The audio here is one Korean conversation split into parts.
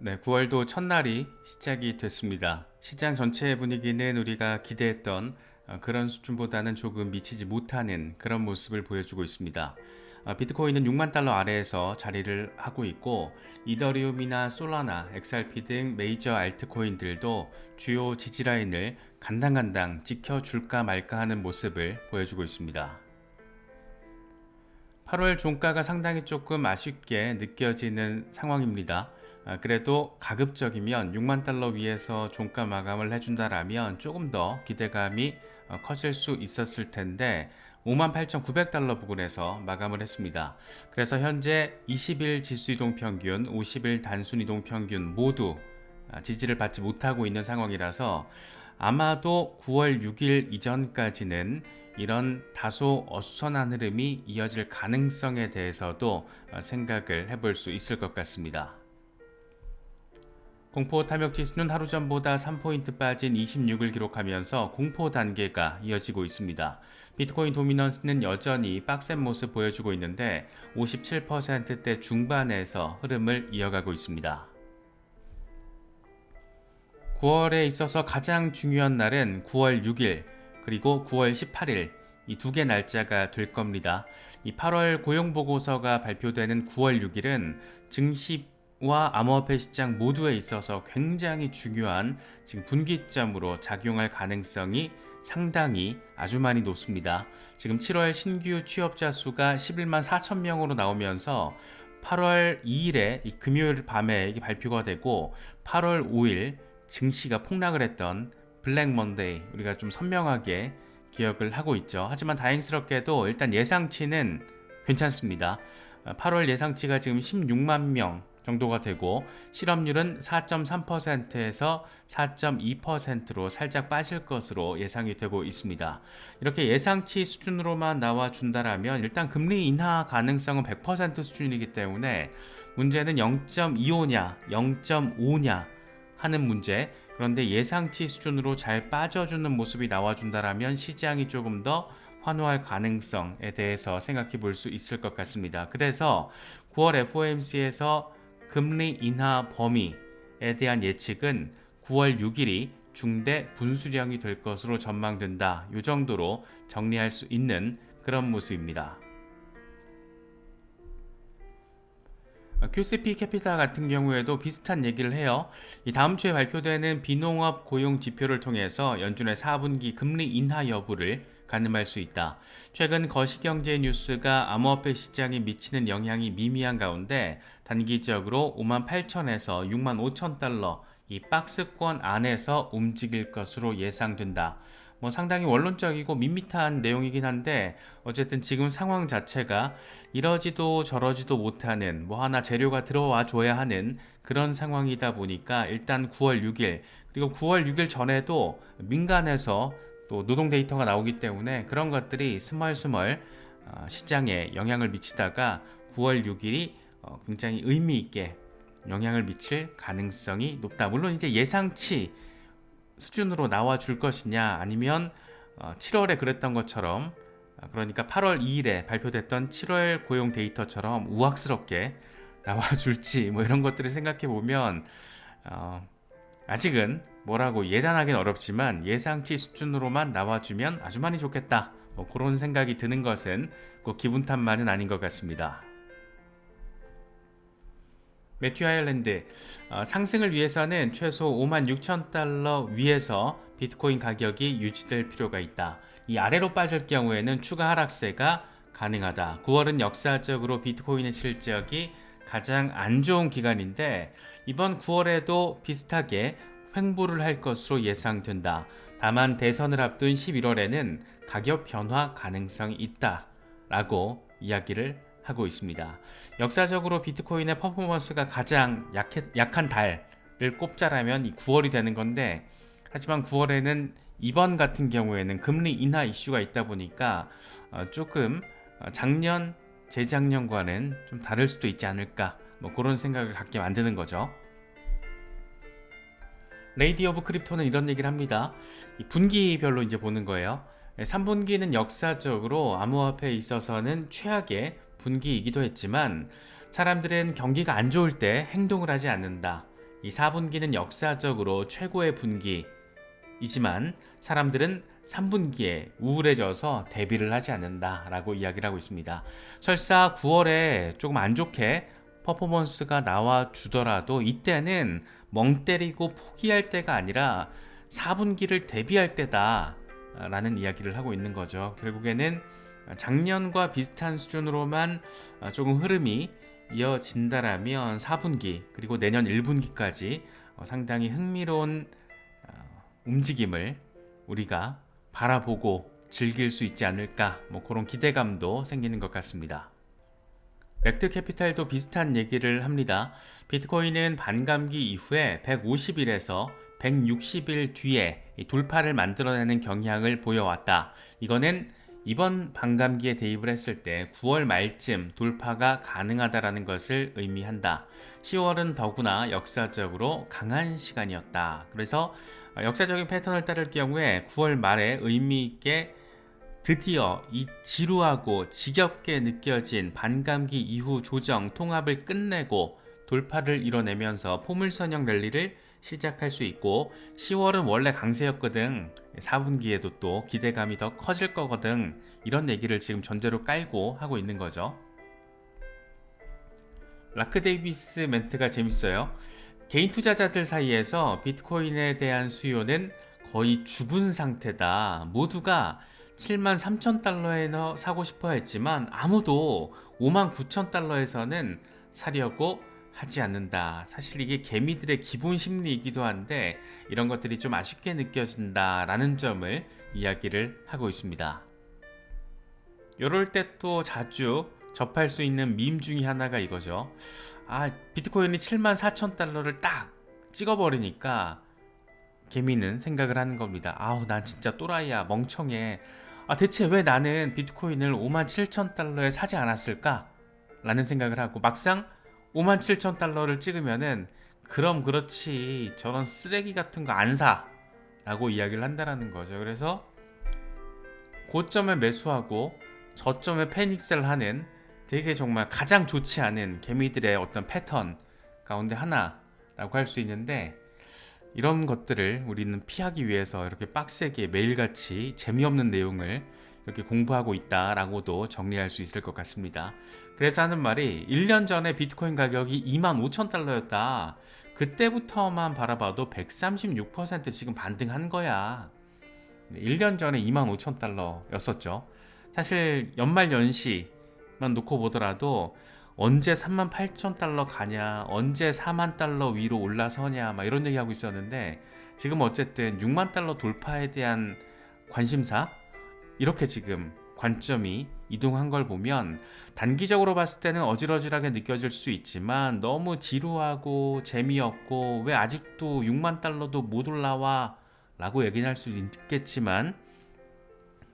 네, 9월도 첫날이 시작이 됐습니다. 시장 전체의 분위기는 우리가 기대했던 그런 수준보다는 조금 미치지 못하는 그런 모습을 보여주고 있습니다. 비트코인은 6만 달러 아래에서 자리를 하고 있고, 이더리움이나 솔라나, XRP 등 메이저 알트코인들도 주요 지지라인을 간당간당 지켜줄까 말까 하는 모습을 보여주고 있습니다. 8월 종가가 상당히 조금 아쉽게 느껴지는 상황입니다. 그래도 가급적이면 6만 달러 위에서 종가 마감을 해준다라면 조금 더 기대감이 커질 수 있었을 텐데 58,900달러 부근에서 마감을 했습니다. 그래서 현재 20일 지수이동 평균, 50일 단순이동 평균 모두 지지를 받지 못하고 있는 상황이라서 아마도 9월 6일 이전까지는 이런 다소 어수선한 흐름이 이어질 가능성에 대해서도 생각을 해볼 수 있을 것 같습니다. 공포 탐욕 지수는 하루 전보다 3포인트 빠진 26을 기록하면서 공포 단계가 이어지고 있습니다. 비트코인 도미넌스는 여전히 빡센 모습 보여주고 있는데 57%대 중반에서 흐름을 이어가고 있습니다. 9월에 있어서 가장 중요한 날은 9월 6일 그리고 9월 18일 이 두 개 날짜가 될 겁니다. 이 8월 고용보고서가 발표되는 9월 6일은 증시와 암호화폐 시장 모두에 있어서 굉장히 중요한 지금 분기점으로 작용할 가능성이 상당히 아주 많이 높습니다. 지금 7월 신규 취업자 수가 11만 4천 명으로 나오면서 8월 2일에 이 금요일 밤에 이게 발표가 되고 8월 5일 증시가 폭락을 했던 블랙 먼데이 우리가 좀 선명하게 기억을 하고 있죠. 하지만 다행스럽게도 일단 예상치는 괜찮습니다. 8월 예상치가 지금 16만 명 정도가 되고 실업률은 4.3%에서 4.2%로 살짝 빠질 것으로 예상이 되고 있습니다. 이렇게 예상치 수준으로만 나와준다라면 일단 금리 인하 가능성은 100% 수준이기 때문에 문제는 0.25냐 0.5냐 하는 문제. 그런데 예상치 수준으로 잘 빠져주는 모습이 나와준다라면 시장이 조금 더 환호할 가능성에 대해서 생각해 볼 수 있을 것 같습니다. 그래서 9월 FOMC에서 금리 인하 범위에 대한 예측은 9월 6일이 중대 분수령이 될 것으로 전망된다. 이 정도로 정리할 수 있는 그런 모습입니다. QCP 캐피탈 같은 경우에도 비슷한 얘기를 해요. 이 다음 주에 발표되는 비농업 고용 지표를 통해서 연준의 4분기 금리 인하 여부를 가늠할 수 있다. 최근 거시경제 뉴스가 암호화폐 시장에 미치는 영향이 미미한 가운데 단기적으로 5만 8천에서 6만 5천 달러 이 박스권 안에서 움직일 것으로 예상된다. 상당히 원론적이고 밋밋한 내용이긴 한데 어쨌든 지금 상황 자체가 이러지도 저러지도 못하는 하나 재료가 들어와 줘야 하는 그런 상황이다 보니까 일단 9월 6일 그리고 9월 6일 전에도 민간에서 또 노동 데이터가 나오기 때문에 그런 것들이 스멀스멀 시장에 영향을 미치다가 9월 6일이 굉장히 의미 있게 영향을 미칠 가능성이 높다. 물론 이제 예상치 수준으로 나와줄 것이냐 아니면 7월에 그랬던 것처럼 그러니까 8월 2일에 발표됐던 7월 고용 데이터처럼 우악스럽게 나와줄지 이런 것들을 생각해 보면 아직은 뭐라고 예단하기는 어렵지만 예상치 수준으로만 나와주면 아주 많이 좋겠다 그런 생각이 드는 것은 꼭 기분 탓만은 아닌 것 같습니다. 매튜 아일랜드 상승을 위해서는 최소 5만 6천 달러 위에서 비트코인 가격이 유지될 필요가 있다. 이 아래로 빠질 경우에는 추가 하락세가 가능하다. 9월은 역사적으로 비트코인의 실적이 가장 안 좋은 기간인데 이번 9월에도 비슷하게 횡보를 할 것으로 예상된다. 다만 대선을 앞둔 11월에는 가격 변화 가능성이 있다 라고 이야기를 하고 있습니다. 역사적으로 비트코인의 퍼포먼스가 가장 약한 달을 꼽자라면 이 9월이 되는 건데 하지만 9월에는 이번 같은 경우에는 금리 인하 이슈가 있다 보니까 조금 작년, 재작년과는 좀 다를 수도 있지 않을까 그런 생각을 갖게 만드는 거죠. 레이디 오브 크립토는 이런 얘기를 합니다. 이 분기별로 이제 보는 거예요. 3분기는 역사적으로 암호화폐에 있어서는 최악의 분기이기도 했지만 사람들은 경기가 안 좋을 때 행동을 하지 않는다. 이 4분기는 역사적으로 최고의 분기이지만 사람들은 3분기에 우울해져서 대비를 하지 않는다라고 이야기를 하고 있습니다. 설사 9월에 조금 안 좋게 퍼포먼스가 나와주더라도 이때는 멍 때리고 포기할 때가 아니라 4분기를 대비할 때다라는 이야기를 하고 있는 거죠. 결국에는 작년과 비슷한 수준으로만 조금 흐름이 이어진다라면 4분기 그리고 내년 1분기까지 상당히 흥미로운 움직임을 우리가 바라보고 즐길 수 있지 않을까 그런 기대감도 생기는 것 같습니다. 렉트 캐피탈도 비슷한 얘기를 합니다. 비트코인은 반감기 이후에 150일에서 160일 뒤에 돌파를 만들어내는 경향을 보여왔다. 이거는 이번 반감기에 대입을 했을 때 9월 말쯤 돌파가 가능하다라는 것을 의미한다. 10월은 더구나 역사적으로 강한 시간이었다. 그래서 역사적인 패턴을 따를 경우에 9월 말에 의미 있게 드디어 이 지루하고 지겹게 느껴진 반감기 이후 조정 통합을 끝내고 돌파를 이뤄내면서 포물선형 랠리를 시작할 수 있고 10월은 원래 강세였거든. 4분기에도 또 기대감이 더 커질 거거든. 이런 얘기를 지금 전제로 깔고 하고 있는 거죠. 라크 데이비스 멘트가 재밌어요. 개인 투자자들 사이에서 비트코인에 대한 수요는 거의 죽은 상태다. 모두가 73,000달러에 사고 싶어 했지만 아무도 59,000달러에서는 사려고 하지 않는다. 사실 이게 개미들의 기본 심리이기도 한데 이런 것들이 좀 아쉽게 느껴진다라는 점을 이야기를 하고 있습니다. 이럴 때 또 자주 접할 수 있는 밈 중에 하나가 이거죠. 비트코인이 74,000달러를 딱 찍어버리니까 개미는 생각을 하는 겁니다. 난 진짜 또라이야, 멍청해. 대체 왜 나는 비트코인을 57,000달러에 사지 않았을까? 라는 생각을 하고 막상 57,000달러를 찍으면은 그럼 그렇지 저런 쓰레기 같은 거 안 사 라고 이야기를 한다는 거죠. 그래서 고점에 매수하고 저점에 패닉셀 하는 되게 정말 가장 좋지 않은 개미들의 어떤 패턴 가운데 하나라고 할 수 있는데 이런 것들을 우리는 피하기 위해서 이렇게 빡세게 매일같이 재미없는 내용을 이렇게 공부하고 있다라고도 정리할 수 있을 것 같습니다. 그래서 하는 말이 1년 전에 비트코인 가격이 25,000달러였다. 그때부터만 바라봐도 136% 지금 반등한 거야. 1년 전에 25,000달러였었죠. 사실 연말 연시만 놓고 보더라도 언제 38,000달러 가냐, 언제 4만 달러 위로 올라서냐, 막 이런 얘기하고 있었는데 지금 어쨌든 6만 달러 돌파에 대한 관심사 이렇게 지금 관점이 이동한 걸 보면 단기적으로 봤을 때는 어질어질하게 느껴질 수 있지만 너무 지루하고 재미없고 왜 아직도 6만 달러도 못 올라와 라고 얘기는 할 수 있겠지만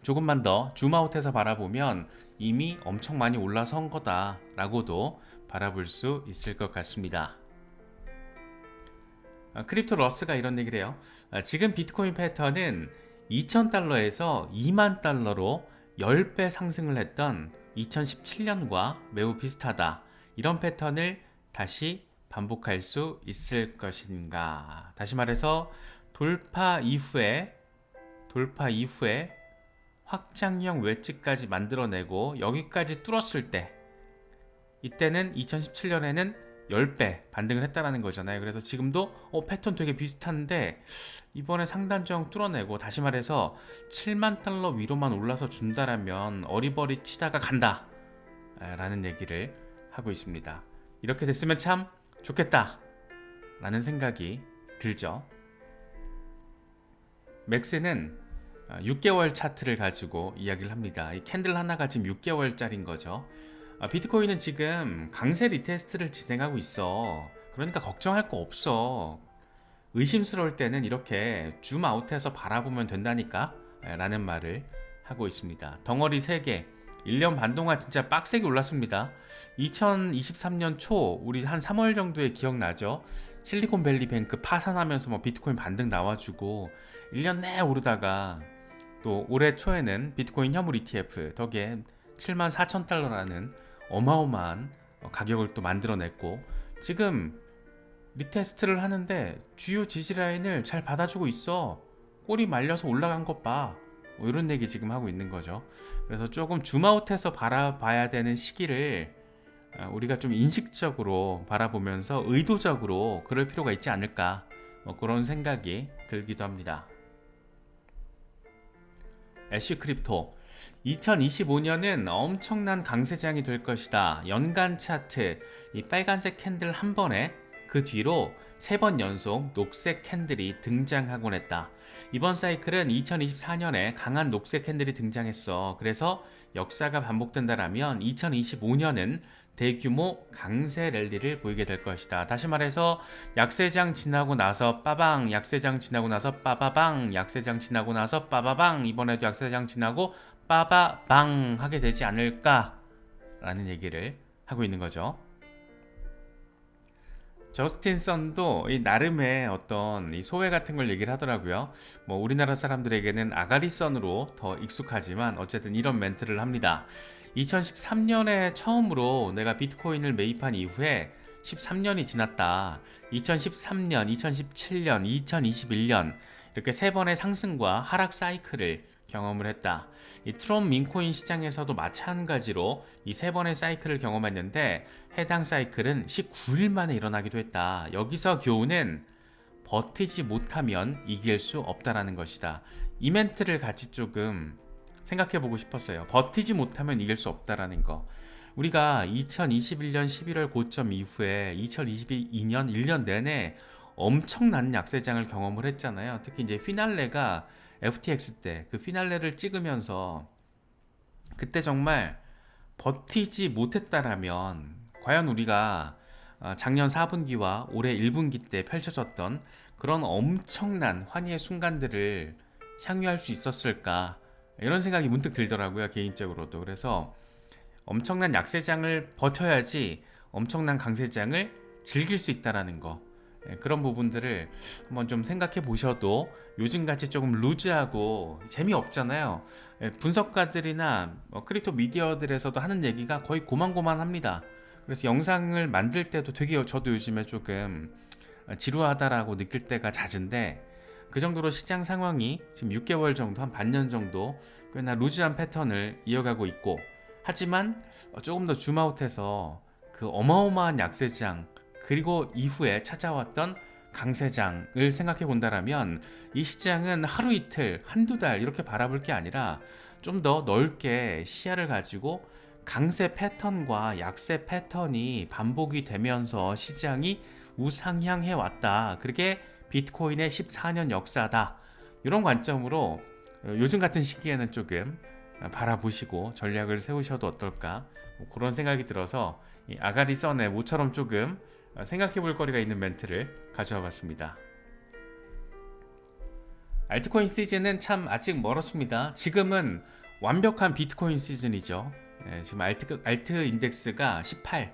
조금만 더 줌아웃해서 바라보면 이미 엄청 많이 올라선 거다 라고도 바라볼 수 있을 것 같습니다. 크립토 러스가 이런 얘기를 해요. 지금 비트코인 패턴은 2,000달러에서 2만 달러로 10배 상승을 했던 2017년과 매우 비슷하다. 이런 패턴을 다시 반복할 수 있을 것인가. 다시 말해서 돌파 이후에 확장형 웨지까지 만들어내고 여기까지 뚫었을 때 이때는 2017년에는 10배 반등을 했다라는 거잖아요. 그래서 지금도 패턴 되게 비슷한데 이번에 상단정 뚫어내고 다시 말해서 7만 달러 위로만 올라서 준다라면 어리버리 치다가 간다 라는 얘기를 하고 있습니다. 이렇게 됐으면 참 좋겠다 라는 생각이 들죠. 맥스는 6개월 차트를 가지고 이야기를 합니다. 이 캔들 하나가 지금 6개월짜리인 거죠. 비트코인은 지금 강세 리테스트를 진행하고 있어. 그러니까 걱정할 거 없어. 의심스러울 때는 이렇게 줌아웃해서 바라보면 된다니까 라는 말을 하고 있습니다. 덩어리 3개 1년 반 동안 진짜 빡세게 올랐습니다. 2023년 초 우리 한 3월 정도에 기억나죠? 실리콘밸리 뱅크 파산하면서 비트코인 반등 나와주고 1년 내내 오르다가 또 올해 초에는 비트코인 현물 ETF 덕에 74,000달러라는 어마어마한 가격을 또 만들어냈고 지금 리테스트를 하는데 주요 지지라인을 잘 받아주고 있어. 꼬리 말려서 올라간 것 봐. 뭐 이런 얘기 지금 하고 있는 거죠. 그래서 조금 줌아웃해서 바라봐야 되는 시기를 우리가 좀 인식적으로 바라보면서 의도적으로 그럴 필요가 있지 않을까, 뭐 그런 생각이 들기도 합니다. 애쉬 크립토, 2025년은 엄청난 강세장이 될 것이다. 연간 차트 이 빨간색 캔들 한 번에 그 뒤로 3번 연속 녹색 캔들이 등장하곤 했다. 이번 사이클은 2024년에 강한 녹색 캔들이 등장했어. 그래서 역사가 반복된다라면 2025년은 대규모 강세 랠리를 보이게 될 것이다. 다시 말해서 약세장 지나고 나서 빠방, 약세장 지나고 나서 빠바방, 약세장 지나고 나서 빠바방, 이번에도 약세장 지나고 빠바방 하게 되지 않을까라는 얘기를 하고 있는 거죠. 저스틴 선도 이 나름의 어떤 이 소회 같은 걸 얘기를 하더라고요. 뭐 우리나라 사람들에게는 아가리 선으로 더 익숙하지만 어쨌든 이런 멘트를 합니다. 2013년에 처음으로 내가 비트코인을 매입한 이후에 13년이 지났다. 2013년, 2017년, 2021년 이렇게 3번의 상승과 하락 사이클을 경험을 했다. 이 트론 민코인 시장에서도 마찬가지로 이 3번의 사이클을 경험했는데 해당 사이클은 19일 만에 일어나기도 했다. 여기서 교훈은 버티지 못하면 이길 수 없다라는 것이다. 이 멘트를 같이 조금 생각해 보고 싶었어요. 버티지 못하면 이길 수 없다라는 거. 우리가 2021년 11월 고점 이후에 2022년 1년 내내 엄청난 약세장을 경험을 했잖아요. 특히 이제 피날레가 FTX 때 그 피날레를 찍으면서 그때 정말 버티지 못했다라면 과연 우리가 작년 4분기와 올해 1분기 때 펼쳐졌던 그런 엄청난 환희의 순간들을 향유할 수 있었을까, 이런 생각이 문득 들더라고요, 개인적으로도. 그래서 엄청난 약세장을 버텨야지 엄청난 강세장을 즐길 수 있다라는 거, 그런 부분들을 한번 좀 생각해 보셔도 요즘같이 조금 루즈하고 재미없잖아요. 분석가들이나 크립토 미디어들에서도 하는 얘기가 거의 고만고만합니다. 그래서 영상을 만들 때도 되게 저도 요즘에 조금 지루하다라고 느낄 때가 잦은데, 그 정도로 시장 상황이 지금 6개월 정도, 한 반년 정도 꽤나 루즈한 패턴을 이어가고 있고, 하지만 조금 더 줌아웃해서 그 어마어마한 약세장 그리고 이후에 찾아왔던 강세장을 생각해 본다라면 이 시장은 하루 이틀, 한두 달 이렇게 바라볼 게 아니라 좀 더 넓게 시야를 가지고 강세 패턴과 약세 패턴이 반복이 되면서 시장이 우상향해 왔다. 그게 비트코인의 14년 역사다. 이런 관점으로 요즘 같은 시기에는 조금 바라보시고 전략을 세우셔도 어떨까, 그런 생각이 들어서 이 아가리 선의 모처럼 조금 생각해 볼 거리가 있는 멘트를 가져와 봤습니다. 알트코인 시즌은 참 아직 멀었습니다. 지금은 완벽한 비트코인 시즌이죠. 지금 알트 인덱스가 18,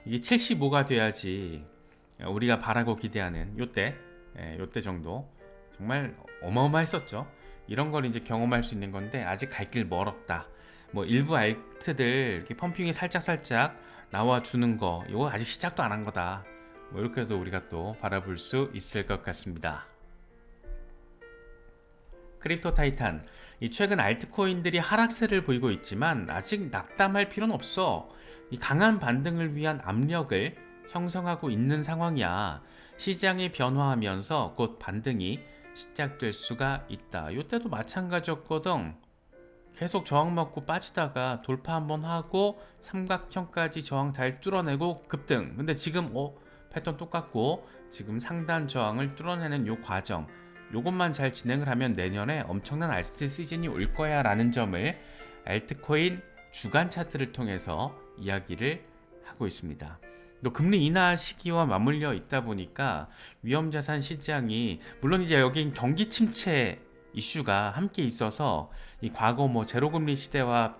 이게 75가 돼야지 우리가 바라고 기대하는 요때 정도 정말 어마어마했었죠. 이런 걸 이제 경험할 수 있는 건데 아직 갈 길 멀었다. 뭐 일부 알트들 이렇게 펌핑이 살짝 나와주는 거, 이거 아직 시작도 안 한 거다. 뭐 이렇게도 우리가 또 바라볼 수 있을 것 같습니다. 크립토 타이탄, 이 최근 알트코인들이 하락세를 보이고 있지만 아직 낙담할 필요는 없어. 이 강한 반등을 위한 압력을 형성하고 있는 상황이야. 시장이 변화하면서 곧 반등이 시작될 수가 있다. 이때도 마찬가지였거든. 계속 저항 맞고 빠지다가 돌파 한번 하고 삼각형까지 저항 잘 뚫어내고 급등. 근데 지금 패턴 똑같고 지금 상단 저항을 뚫어내는 요 과정, 요것만 잘 진행을 하면 내년에 엄청난 알트 시즌이 올 거야 라는 점을 알트코인 주간 차트를 통해서 이야기를 하고 있습니다. 또 금리 인하 시기와 맞물려 있다 보니까 위험자산 시장이, 물론 이제 여긴 경기 침체 이슈가 함께 있어서 이 과거 뭐 제로금리 시대와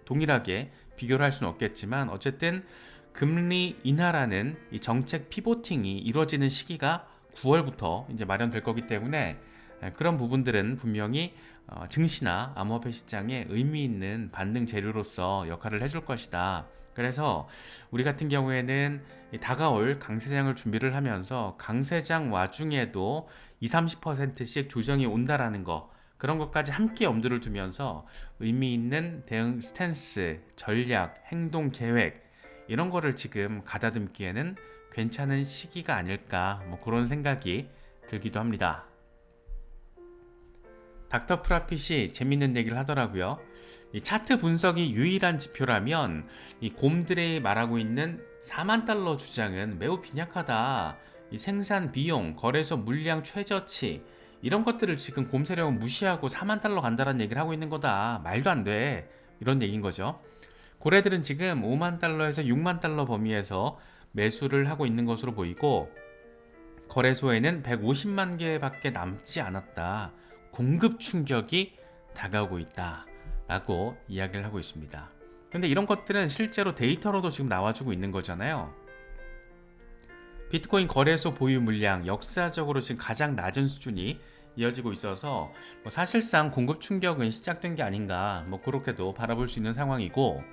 동일하게 비교를 할 수는 없겠지만 어쨌든 금리 인하라는 이 정책 피보팅이 이루어지는 시기가 9월부터 이제 마련될 거기 때문에 그런 부분들은 분명히 증시나 암호화폐 시장에 의미 있는 반등 재료로서 역할을 해줄 것이다. 그래서 우리 같은 경우에는 이 다가올 강세장을 준비를 하면서 강세장 와중에도 20, 30%씩 조정이 온다라는 거, 그런 것까지 함께 염두를 두면서 의미 있는 대응 스탠스, 전략, 행동 계획 이런 거를 지금 가다듬기에는 괜찮은 시기가 아닐까, 뭐 그런 생각이 들기도 합니다. 닥터 프라핏이 재밌는 얘기를 하더라고요. 이 차트 분석이 유일한 지표라면 이 곰들이 말하고 있는 4만 달러 주장은 매우 빈약하다. 이 생산 비용, 거래소 물량 최저치 이런 것들을 지금 곰 세력은 무시하고 4만 달러 간다는 얘기를 하고 있는 거다. 말도 안 돼. 이런 얘기인 거죠. 고래들은 지금 5만 달러에서 6만 달러 범위에서 매수를 하고 있는 것으로 보이고 거래소에는 150만 개밖에 남지 않았다. 공급 충격이 다가오고 있다. 라고 이야기를 하고 있습니다. 근데 이런 것들은 실제로 데이터로도 지금 나와주고 있는 거잖아요. 비트코인 거래소 보유 물량 역사적으로 지금 가장 낮은 수준이 이어지고 있어서 뭐 사실상 공급 충격은 시작된 게 아닌가, 뭐 그렇게도 바라볼 수 있는 상황이고,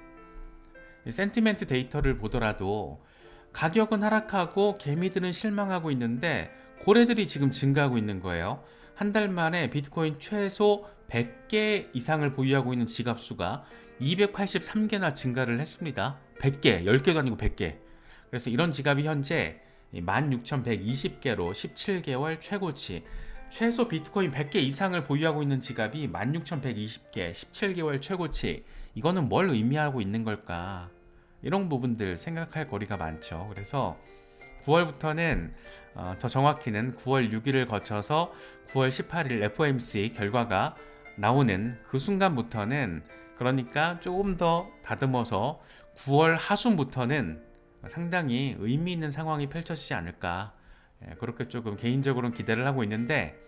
센티멘트 데이터를 보더라도 가격은 하락하고 개미들은 실망하고 있는데 고래들이 지금 증가하고 있는 거예요. 한 달 만에 비트코인 최소 100개 이상을 보유하고 있는 지갑 수가 283개나 증가를 했습니다. 100개, 10개도 아니고 100개. 그래서 이런 지갑이 현재 16,120개로 17개월 최고치. 최소 비트코인 100개 이상을 보유하고 있는 지갑이 16,120개, 17개월 최고치. 이거는 뭘 의미하고 있는 걸까? 이런 부분들 생각할 거리가 많죠. 그래서 9월부터는 더 정확히는 9월 6일을 거쳐서 9월 18일 FOMC 결과가 나오는 그 순간부터는, 그러니까 조금 더 다듬어서 9월 하순부터는 상당히 의미 있는 상황이 펼쳐지지 않을까, 그렇게 조금 개인적으로는 기대를 하고 있는데,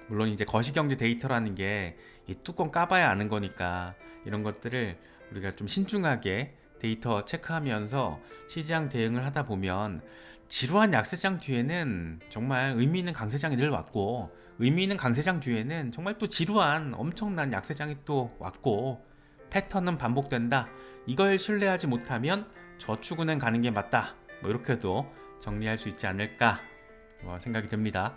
물론 이제 거시경제 데이터라는 게 이 뚜껑 까봐야 아는 거니까 이런 것들을 우리가 좀 신중하게 데이터 체크하면서 시장 대응을 하다 보면, 지루한 약세장 뒤에는 정말 의미 있는 강세장이 늘 왔고, 의미 있는 강세장 뒤에는 정말 또 지루한 엄청난 약세장이 또 왔고, 패턴은 반복된다. 이걸 신뢰하지 못하면 저축은행 가는 게 맞다. 뭐 이렇게도 정리할 수 있지 않을까 생각이 듭니다.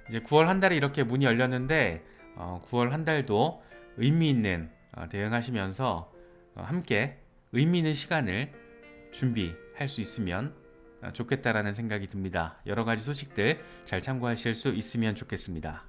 이제 9월 한 달에 이렇게 문이 열렸는데 9월 한 달도 의미 있는 대응하시면서 함께 의미 있는 시간을 준비할 수 있으면 좋겠다라는 생각이 듭니다. 여러 가지 소식들 잘 참고하실 수 있으면 좋겠습니다.